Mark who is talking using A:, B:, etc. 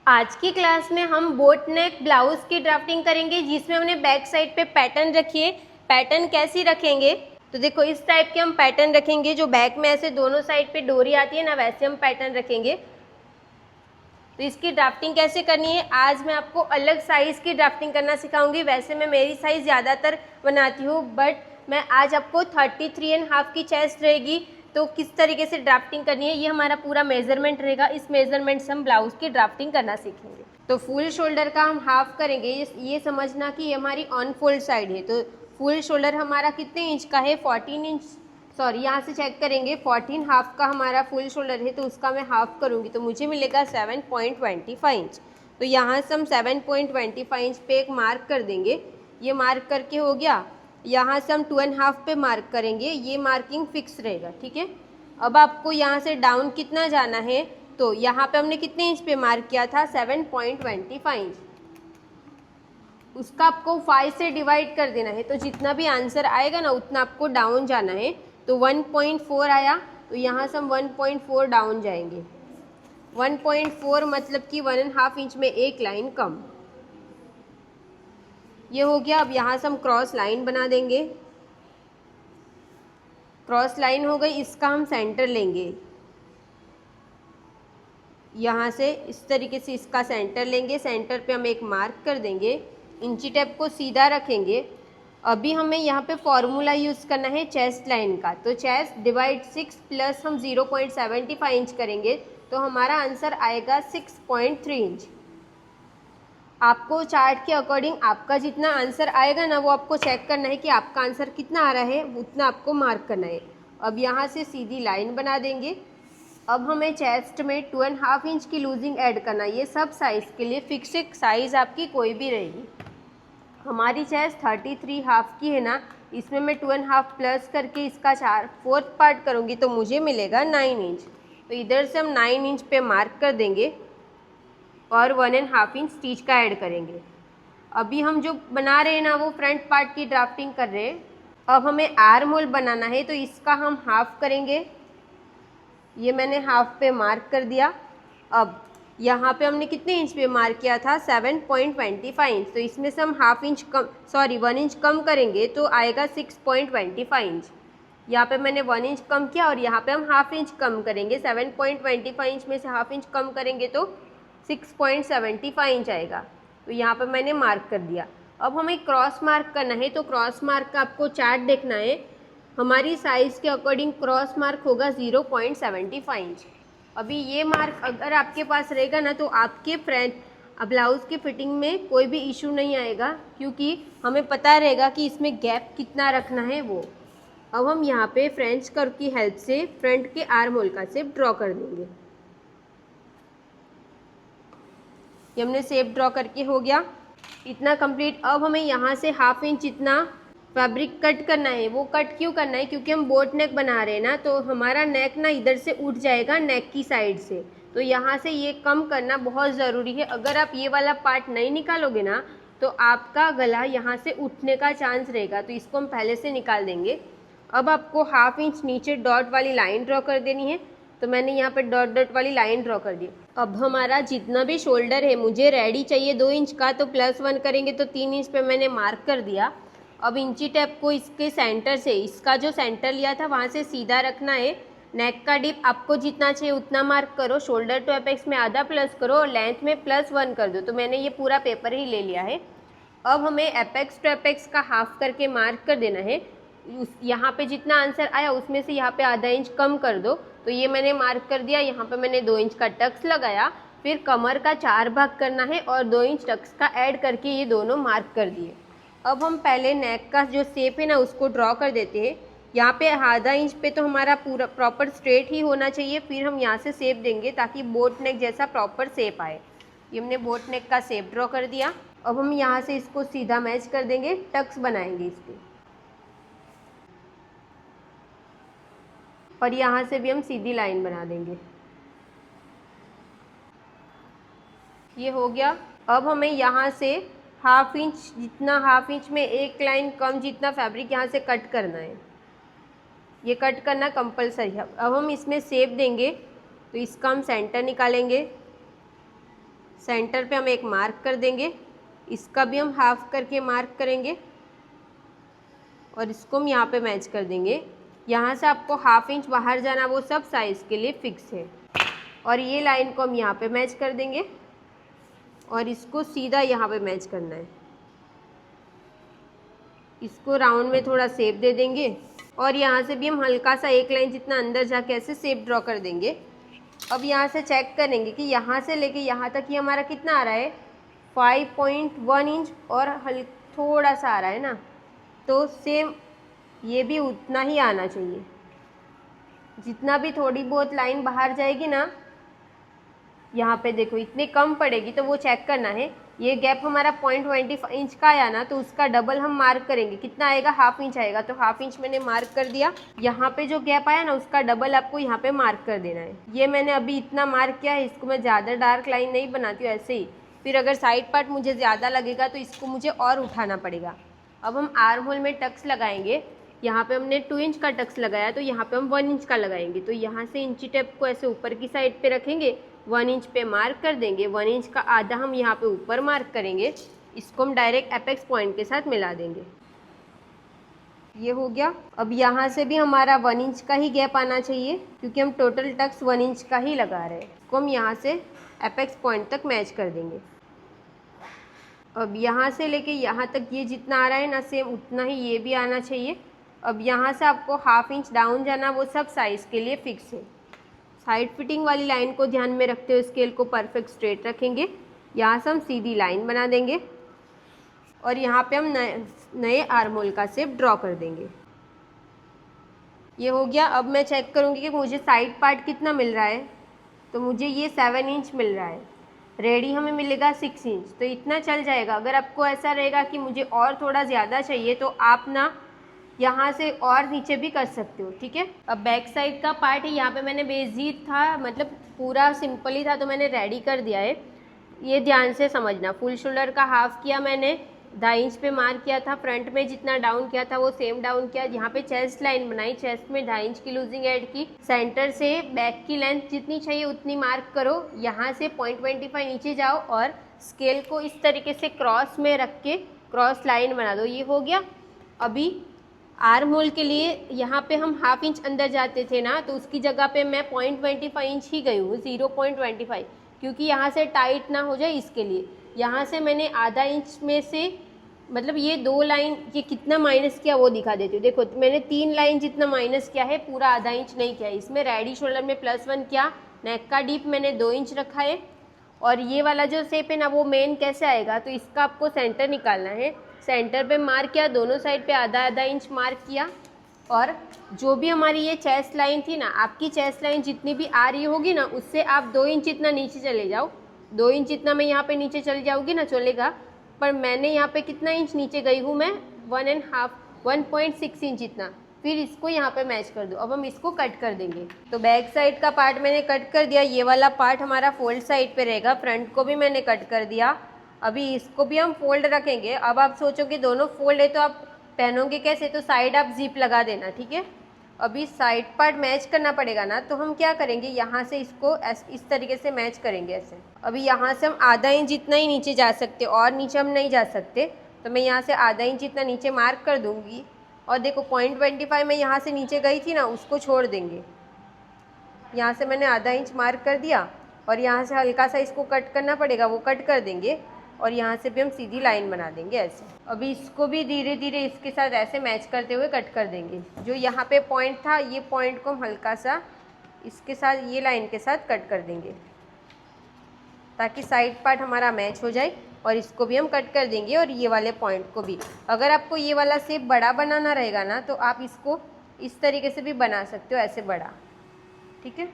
A: आज की क्लास में हम बोट नेक ब्लाउज की ड्राफ्टिंग करेंगे, जिसमें हमने बैक साइड पे पैटर्न रखी है। पैटर्न कैसी रखेंगे, तो देखो इस टाइप के हम पैटर्न रखेंगे, जो बैक में ऐसे दोनों साइड पे डोरी आती है ना, वैसे हम पैटर्न रखेंगे। तो इसकी ड्राफ्टिंग कैसे करनी है, आज मैं आपको अलग साइज की ड्राफ्टिंग करना सिखाऊंगी। वैसे मैं मेरी साइज ज़्यादातर बनाती हूँ, बट मैं आज आपको 33.5 की चेस्ट रहेगी, तो किस तरीके से ड्राफ्टिंग करनी है ये हमारा पूरा मेजरमेंट रहेगा। इस मेजरमेंट से हम ब्लाउज की ड्राफ्टिंग करना सीखेंगे। तो फुल शोल्डर का हम हाफ करेंगे। ये समझना कि ये हमारी ऑन फोल्ड साइड है, तो फुल शोल्डर हमारा कितने इंच का है, 14 इंच, सॉरी यहाँ से चेक करेंगे 14 हाफ का हमारा फुल शोल्डर है, तो उसका मैं हाफ करूँगी तो मुझे मिलेगा 7.25 इंच। तो यहाँ से हम 7.25 इंच पे एक मार्क कर देंगे। ये मार्क करके हो गया। यहाँ से हम 2.5 पे मार्क करेंगे, ये मार्किंग फिक्स रहेगा, ठीक है। अब आपको यहाँ से डाउन कितना जाना है, तो यहाँ पे हमने कितने इंच पे मार्क किया था, 7.25 इंच। उसका आपको 5 से डिवाइड कर देना है, तो जितना भी आंसर आएगा ना उतना आपको डाउन जाना है। तो 1.4 आया, तो यहाँ से हम 1.4 डाउन जाएंगे। 1.4 मतलब कि 1.5 इंच में एक लाइन कम। ये हो गया। अब यहाँ से हम क्रॉस लाइन बना देंगे। क्रॉस लाइन हो गई, इसका हम सेंटर लेंगे। यहाँ से इस तरीके से इसका सेंटर लेंगे। सेंटर पे हम एक मार्क कर देंगे, इंची टेप को सीधा रखेंगे। अभी हमें यहाँ पे फॉर्मूला यूज़ करना है चेस्ट लाइन का, तो चेस्ट डिवाइड 6 प्लस हम 0.75 इंच करेंगे, तो हमारा आंसर आएगा 6.3 इंच। आपको चार्ट के अकॉर्डिंग आपका जितना आंसर आएगा ना, वो आपको चेक करना है कि आपका आंसर कितना आ रहा है, उतना आपको मार्क करना है। अब यहाँ से सीधी लाइन बना देंगे। अब हमें चेस्ट में 2.5 इंच की लूजिंग ऐड करना है। ये सब साइज़ के लिए फिक्स्ड साइज़ आपकी कोई भी रहेगी। हमारी चेस्ट 33 हाफ की है ना, इसमें मैं 2.5 प्लस करके इसका 4 पार्ट करूँगी, तो मुझे मिलेगा 9 इंच। तो इधर से हम 9 इंच पे मार्क कर देंगे और 1.5 इंच स्टिच का ऐड करेंगे। अभी हम जो बना रहे हैं ना, वो फ्रंट पार्ट की ड्राफ्टिंग कर रहे हैं। अब हमें आर्म होल बनाना है, तो इसका हम हाफ करेंगे। ये मैंने हाफ पे मार्क कर दिया। अब यहाँ पे हमने कितने इंच पे मार्क किया था, 7.25 इंच, तो इसमें से हम हाफ इंच कम, सॉरी 1 इंच कम करेंगे, तो आएगा 6.25 इंच। यहाँ पे मैंने 1 इंच कम किया और यहाँ पे हम हाफ इंच कम करेंगे। 7.25 इंच में से हाफ इंच कम करेंगे तो 6.75 इंच आएगा। तो यहाँ पे मैंने मार्क कर दिया। अब हमें क्रॉस मार्क करना है, तो क्रॉस मार्क का आपको चार्ट देखना है। हमारी साइज़ के अकॉर्डिंग क्रॉस मार्क होगा 0.75 इंच। अभी ये मार्क अगर आपके पास रहेगा ना, तो आपके फ्रंट ब्लाउज़ की फिटिंग में कोई भी इशू नहीं आएगा, क्योंकि हमें पता रहेगा कि इसमें गैप कितना रखना है वो। अब हम यहाँ पे फ्रेंच कर्व की हेल्प से फ्रंट के आर्म होल का शेप ड्रॉ कर देंगे। ये हमने शेप ड्रॉ करके हो गया, इतना कंप्लीट। अब हमें यहाँ से हाफ इंच इतना फैब्रिक कट करना है। वो कट क्यों करना है, क्योंकि हम बोट नेक बना रहे हैं ना, तो हमारा नेक ना इधर से उठ जाएगा नेक की साइड से, तो यहाँ से ये कम करना बहुत ज़रूरी है। अगर आप ये वाला पार्ट नहीं निकालोगे ना, तो आपका गला यहाँ से उठने का चांस रहेगा, तो इसको हम पहले से निकाल देंगे। अब आपको हाफ इंच नीचे डॉट वाली लाइन ड्रॉ कर देनी है, तो मैंने यहाँ पर डॉट डॉट वाली लाइन ड्रॉ कर दी। अब हमारा जितना भी शोल्डर है, मुझे रेडी चाहिए 2 इंच का, तो +1 करेंगे, तो 3 इंच पे मैंने मार्क कर दिया। अब इंची टेप को इसके सेंटर से, इसका जो सेंटर लिया था वहाँ से सीधा रखना है। नेक का डिप आपको जितना चाहिए उतना मार्क करो। शोल्डर टू एपेक्स में आधा प्लस करो और लेंथ में +1 कर दो। तो मैंने ये पूरा पेपर ही ले लिया है। अब हमें एपेक्स टू एपेक्स का हाफ करके मार्क कर देना है। यहाँ पे जितना आंसर आया उसमें से यहाँ पे आधा इंच कम कर दो, तो ये मैंने मार्क कर दिया। यहाँ पे मैंने 2 इंच का टक्स लगाया, फिर कमर का 4 भाग करना है और 2 इंच टक्स का ऐड करके ये दोनों मार्क कर दिए। अब हम पहले नेक का जो शेप है ना, उसको ड्रॉ कर देते हैं। यहाँ पे आधा इंच पे तो हमारा पूरा प्रॉपर स्ट्रेट ही होना चाहिए, फिर हम यहाँ से शेप देंगे ताकि बोट नेक जैसा प्रॉपर शेप आए। ये हमने बोट नेक का शेप ड्रॉ कर दिया। अब हम यहाँ से इसको सीधा मैच कर देंगे, टक्स बनाएंगे इसके, और यहाँ से भी हम सीधी लाइन बना देंगे। ये हो गया। अब हमें यहाँ से हाफ इंच जितना, हाफ इंच में एक लाइन कम जितना फैब्रिक यहाँ से कट करना है। ये कट करना कंपलसरी है। अब हम इसमें शेप देंगे, तो इसका हम सेंटर निकालेंगे। सेंटर पे हम एक मार्क कर देंगे, इसका भी हम हाफ करके मार्क करेंगे और इसको हम यहाँ पे मैच कर देंगे। यहाँ से आपको हाफ इंच बाहर जाना वो सब साइज़ के लिए फिक्स है। और ये लाइन को हम यहाँ पे मैच कर देंगे और इसको सीधा यहाँ पे मैच करना है। इसको राउंड में थोड़ा शेप दे देंगे और यहाँ से भी हम हल्का सा एक लाइन जितना अंदर जाके ऐसे शेप ड्रॉ कर देंगे। अब यहाँ से चेक करेंगे कि यहाँ से लेके यहाँ तक ये हमारा कितना आ रहा है, 5.1 इंच और थोड़ा सा आ रहा है ना, तो सेम ये भी उतना ही आना चाहिए। जितना भी थोड़ी बहुत लाइन बाहर जाएगी ना, यहाँ पे देखो इतनी कम पड़ेगी तो वो चेक करना है। ये गैप हमारा 0.25 इंच का आया ना, तो उसका डबल हम मार्क करेंगे। कितना आएगा, हाफ इंच आएगा, तो हाफ इंच मैंने मार्क कर दिया। यहाँ पे जो गैप आया ना उसका डबल आपको यहाँ पे मार्क कर देना है। ये मैंने अभी इतना मार्क किया है, इसको मैं ज़्यादा डार्क लाइन नहीं बनाती हूँ, ऐसे ही। फिर अगर साइड पार्ट मुझे ज़्यादा लगेगा तो इसको मुझे और उठाना पड़ेगा। अब हम आर्म होल में टक्स लगाएंगे। यहाँ पे हमने 2 इंच का टक्स लगाया, तो यहाँ पे हम 1 इंच का लगाएंगे। तो यहाँ से इंची टेप को ऐसे ऊपर की साइड पे रखेंगे, 1 इंच पे मार्क कर देंगे, 1 इंच का आधा हम यहाँ पे ऊपर मार्क करेंगे। इसको हम डायरेक्ट एपेक्स पॉइंट के साथ मिला देंगे। ये हो गया। अब यहाँ से भी हमारा 1 इंच का ही गैप आना चाहिए, क्योंकि हम टोटल टक्स 1 इंच का ही लगा रहे हैं। इसको हम यहाँ से एपेक्स पॉइंट तक मैच कर देंगे। अब यहाँ से लेके यहाँ तक ये जितना आ रहा है ना, सेम उतना ही ये भी आना चाहिए। अब यहाँ से आपको हाफ इंच डाउन जाना, वो सब साइज़ के लिए फिक्स है। साइड फिटिंग वाली लाइन को ध्यान में रखते हुए स्केल को परफेक्ट स्ट्रेट रखेंगे। यहाँ से हम सीधी लाइन बना देंगे और यहाँ पे हम नए आर्म होल का शेप ड्रॉ कर देंगे। ये हो गया। अब मैं चेक करूँगी कि मुझे साइड पार्ट कितना मिल रहा है, तो मुझे ये 7 इंच मिल रहा है। रेडी हमें मिलेगा 6 इंच, तो इतना चल जाएगा। अगर आपको ऐसा रहेगा कि मुझे और थोड़ा ज़्यादा चाहिए तो आप ना यहाँ से और नीचे भी कर सकते हो, ठीक है। अब बैक साइड का पार्ट है, यहाँ पे मैंने बेजी था, मतलब पूरा सिंपल ही था, तो मैंने रेडी कर दिया है। ये ध्यान से समझना। फुल शोल्डर का हाफ किया मैंने, 2.5 इंच पे मार्क किया था। फ्रंट में जितना डाउन किया था वो सेम डाउन किया। यहाँ पे चेस्ट लाइन बनाई, चेस्ट में 2.5 इंच की लूजिंग ऐड की। सेंटर से बैक की लेंथ जितनी चाहिए उतनी मार्क करो। यहाँ से 0.25 नीचे जाओ और स्केल को इस तरीके से क्रॉस में रख के क्रॉस लाइन बना दो। ये हो गया। अभी आर्म होल के लिए यहाँ पे हम हाफ इंच अंदर जाते थे ना, तो उसकी जगह पे मैं 0.25 इंच ही गई हूँ, 0.25, क्योंकि यहाँ से टाइट ना हो जाए इसके लिए। यहाँ से मैंने आधा इंच में से, मतलब ये 2 लाइन, ये कितना माइनस किया वो दिखा देती हूँ। देखो मैंने 3 लाइन जितना माइनस किया है, पूरा आधा इंच नहीं किया है। इसमें रेडी शोल्डर में +1 किया, नेक का डीप मैंने 2 इंच रखा है। और ये वाला जो शेप है ना, वो मेन कैसे आएगा, तो इसका आपको सेंटर निकालना है। सेंटर पे मार्क किया, दोनों साइड पे आधा आधा इंच मार्क किया। और जो भी हमारी ये चेस्ट लाइन थी ना, आपकी चेस्ट लाइन जितनी भी आ रही होगी ना, उससे आप 2 इंच इतना नीचे चले जाओ। 2 इंच इतना मैं यहाँ पे नीचे चली जाऊँगी ना, चलेगा। पर मैंने यहाँ पे कितना इंच नीचे गई हूँ मैं, 1.6 इंच इतना। फिर इसको यहाँ पे मैच कर दो। अब हम इसको कट कर देंगे। तो बैक साइड का पार्ट मैंने कट कर दिया। ये वाला पार्ट हमारा फोल्ड साइड पे रहेगा। फ्रंट को भी मैंने कट कर दिया। अभी इसको भी हम फोल्ड रखेंगे। अब आप सोचोगे दोनों फोल्ड है तो आप पहनोगे कैसे, तो साइड आप जिप लगा देना, ठीक है। अभी साइड पार्ट मैच करना पड़ेगा ना, तो हम क्या करेंगे, यहाँ से इसको इस तरीके से मैच करेंगे ऐसे। अभी यहाँ से हम आधा इंच जितना ही नीचे जा सकते, और नीचे हम नहीं जा सकते। तो मैं यहाँ से आधा इंच जितना नीचे मार्क कर दूँगी। और देखो 0.25 मैं यहाँ से नीचे गई थी ना, उसको छोड़ देंगे। यहाँ से मैंने आधा इंच मार्क कर दिया और यहाँ से हल्का सा इसको कट करना पड़ेगा, वो कट कर देंगे। और यहाँ से भी हम सीधी लाइन बना देंगे ऐसे। अभी इसको भी धीरे धीरे इसके साथ ऐसे मैच करते हुए कट कर देंगे। जो यहाँ पे पॉइंट था, ये पॉइंट को हम हल्का सा इसके साथ, ये लाइन के साथ कट कर देंगे, ताकि साइड पार्ट हमारा मैच हो जाए। और इसको भी हम कट कर देंगे, और ये वाले पॉइंट को भी। अगर आपको ये वाला शेप बड़ा बनाना रहेगा ना, तो आप इसको इस तरीके से भी बना सकते हो, ऐसे बड़ा, ठीक है।